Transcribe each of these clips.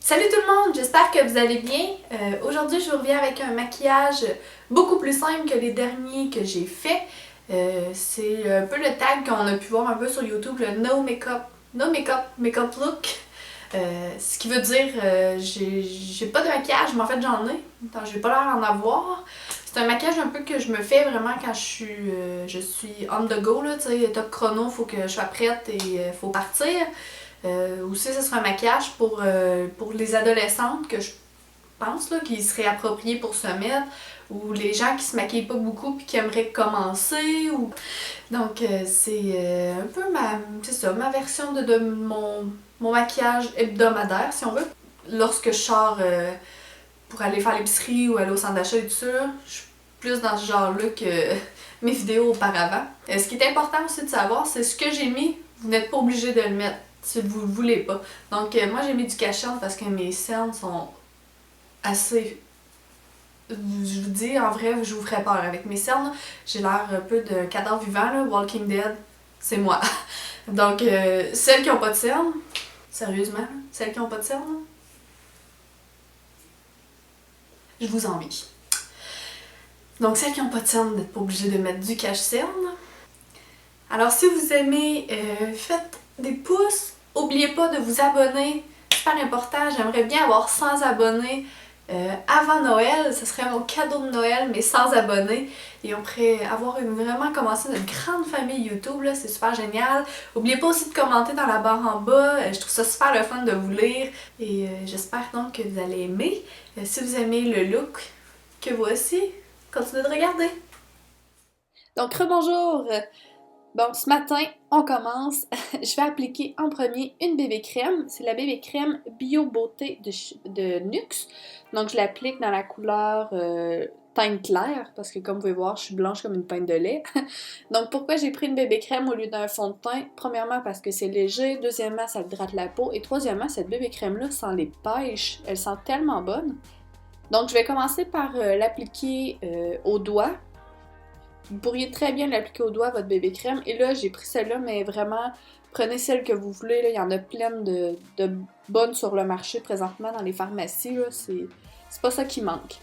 Salut tout le monde, j'espère que vous allez bien. Aujourd'hui, je vous reviens avec un maquillage beaucoup plus simple que les derniers que j'ai fait. C'est un peu le tag qu'on a pu voir un peu sur YouTube, le No Makeup Look. Ce qui veut dire j'ai pas de maquillage, mais en fait j'en ai. J'ai pas l'air d'en avoir. C'est un maquillage un peu que je me fais vraiment quand je suis on the go, là, tu sais, top chrono, faut que je sois prête et faut partir. Aussi, ce sera un maquillage pour les adolescentes que je pense là, qui serait approprié pour se mettre, ou les gens qui se maquillent pas beaucoup puis qui aimeraient commencer. Donc, c'est un peu ma version de mon maquillage hebdomadaire, si on veut. Lorsque je sors pour aller faire l'épicerie ou aller au centre d'achat et tout ça, je suis plus dans ce genre-là que mes vidéos auparavant. Ce qui est important aussi de savoir, c'est ce que j'ai mis, vous n'êtes pas obligé de le mettre si vous le voulez pas. Donc moi j'ai mis du cache-œil parce que mes cernes sont assez... Je vous dis, en vrai, je vous ferais peur. Avec mes cernes, j'ai l'air un peu de cadavre vivant, là, Walking Dead, c'est moi. Donc celles qui ont pas de cernes, sérieusement, celles qui ont pas de cernes, je vous envie. Donc celles qui n'ont pas de cernes, vous n'êtes pas obligé de mettre du cache-cerne. Alors si vous aimez, faites des pouces. N'oubliez pas de vous abonner, super important, j'aimerais bien avoir 100 abonnés avant Noël, ce serait mon cadeau de Noël, mais sans abonnés. Et on pourrait vraiment commencé notre grande famille YouTube, là, c'est super génial. N'oubliez pas aussi de commenter dans la barre en bas, je trouve ça super le fun de vous lire. Et j'espère donc que vous allez aimer. Si vous aimez le look, que vous aussi, continuez de regarder. Donc, rebonjour! Bon, ce matin, on commence. Je vais appliquer en premier une bébé crème. C'est la bébé crème Bio Beauté de NYX. Donc, je l'applique dans la couleur teinte claire, parce que comme vous pouvez voir, je suis blanche comme une pinte de lait. Donc, pourquoi j'ai pris une bébé crème au lieu d'un fond de teint? Premièrement, parce que c'est léger. Deuxièmement, ça hydrate la peau. Et troisièmement, cette bébé crème-là sent les pêches. Elle sent tellement bonne. Donc, je vais commencer par l'appliquer au doigt. Vous pourriez très bien l'appliquer au doigt, votre bébé crème. Et là, j'ai pris celle-là, mais vraiment, prenez celle que vous voulez. Là. Il y en a plein de bonnes sur le marché présentement dans les pharmacies. Là. C'est pas ça qui manque.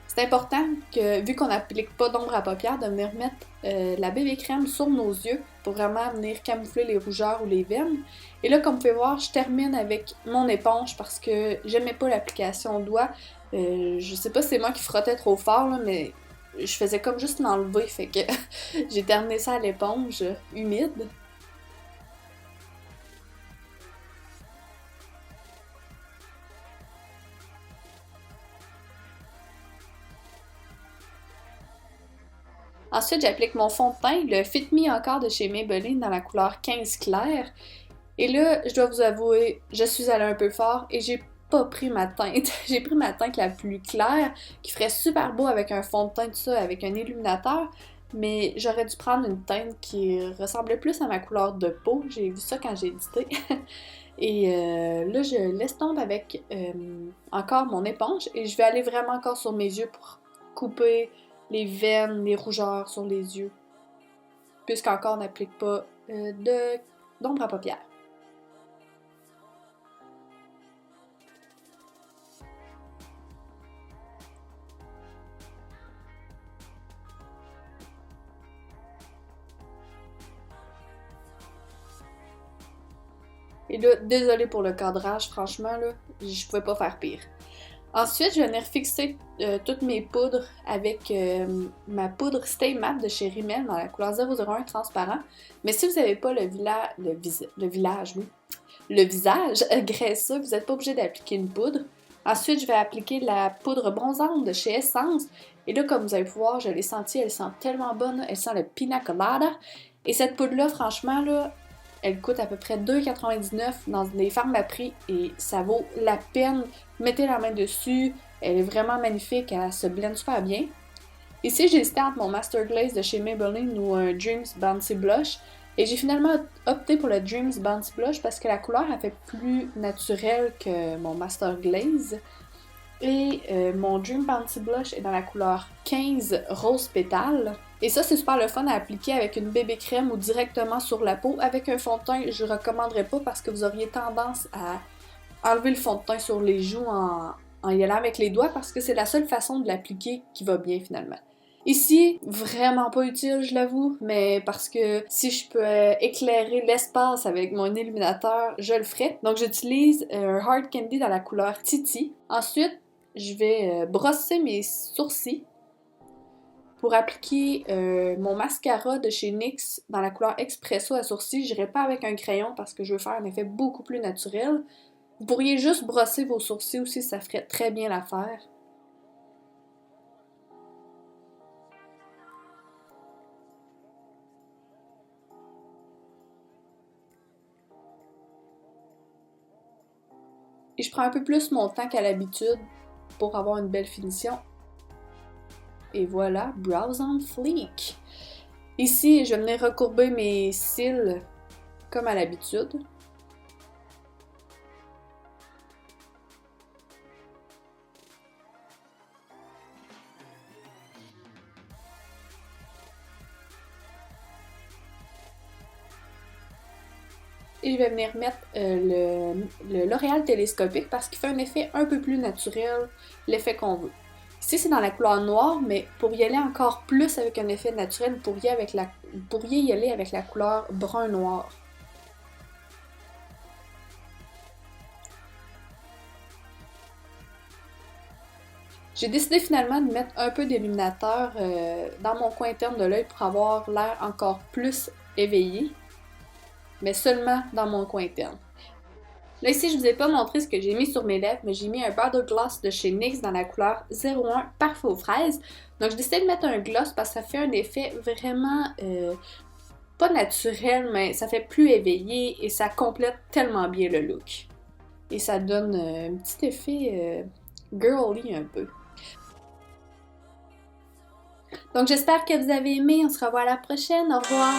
C'est important que, vu qu'on n'applique pas d'ombre à paupières, de venir mettre la bébé crème sur nos yeux pour vraiment venir camoufler les rougeurs ou les veines. Et là, comme vous pouvez voir, je termine avec mon éponge parce que j'aimais pas l'application au doigt. Je sais pas si c'est moi qui frottais trop fort, là, mais je faisais comme juste l'enlever, fait que j'ai terminé ça à l'éponge humide. Ensuite, j'applique mon fond de teint, le Fit Me encore de chez Maybelline dans la couleur 15 clair. Et là, je dois vous avouer, je suis allée un peu fort et j'ai pas pris ma teinte. J'ai pris ma teinte la plus claire, qui ferait super beau avec un fond de teint, tout ça, avec un illuminateur. Mais j'aurais dû prendre une teinte qui ressemblait plus à ma couleur de peau. J'ai vu ça quand j'ai édité. Et là, je laisse tomber avec encore mon éponge et je vais aller vraiment encore sur mes yeux pour couper les veines, les rougeurs sur les yeux. Puisqu'encore on n'applique pas d'ombre à paupières. Et là, désolée pour le cadrage, franchement, là, je pouvais pas faire pire. Ensuite, je vais venir fixer toutes mes poudres avec ma poudre Stay Matte de chez Rimmel dans la couleur 001 transparent. Mais si vous n'avez pas le visage graisseux, vous n'êtes pas obligé d'appliquer une poudre. Ensuite, je vais appliquer la poudre bronzante de chez Essence. Et là, comme vous allez pouvoir, je l'ai sentie, elle sent tellement bonne, elle sent le pina colada. Et cette poudre-là, franchement, là, elle coûte à peu près 2,99$ dans des pharmaprix et ça vaut la peine. Mettez la main dessus, elle est vraiment magnifique, elle se blende super bien. Ici, j'ai hésité entre mon Master Glaze de chez Maybelline ou un Dreams Bouncy Blush. Et j'ai finalement opté pour le Dreams Bouncy Blush parce que la couleur a fait plus naturelle que mon Master Glaze. Et mon Dream Bouncy Blush est dans la couleur 15 Rose Pétale. Et ça, c'est super le fun à appliquer avec une bébé crème ou directement sur la peau. Avec un fond de teint, je recommanderais pas parce que vous auriez tendance à enlever le fond de teint sur les joues en y allant avec les doigts parce que c'est la seule façon de l'appliquer qui va bien finalement. Ici, vraiment pas utile, je l'avoue, mais parce que si je peux éclairer l'espace avec mon illuminateur, je le ferai. Donc j'utilise un Hard Candy dans la couleur Titi. Ensuite, je vais brosser mes sourcils pour appliquer mon mascara de chez NYX dans la couleur Expresso à sourcils. Je n'irai pas avec un crayon parce que je veux faire un effet beaucoup plus naturel. Vous pourriez juste brosser vos sourcils aussi, ça ferait très bien l'affaire. Et je prends un peu plus mon temps qu'à l'habitude pour avoir une belle finition. Et voilà, Brows on Fleek. Ici, je vais venir recourber mes cils comme à l'habitude. Et je vais venir mettre le L'Oréal télescopique parce qu'il fait un effet un peu plus naturel, l'effet qu'on veut. Ici, c'est dans la couleur noire, mais pour y aller encore plus avec un effet naturel, vous pourriez y aller avec la couleur brun-noir. J'ai décidé finalement de mettre un peu d'illuminateur dans mon coin interne de l'œil pour avoir l'air encore plus éveillé, mais seulement dans mon coin interne. Là ici, je vous ai pas montré ce que j'ai mis sur mes lèvres, mais j'ai mis un Powder Gloss de chez NYX dans la couleur 01 Parfait aux fraises. Donc j'ai décidé de mettre un gloss parce que ça fait un effet vraiment pas naturel, mais ça fait plus éveillé et ça complète tellement bien le look. Et ça donne un petit effet girly un peu. Donc j'espère que vous avez aimé, on se revoit à la prochaine, au revoir!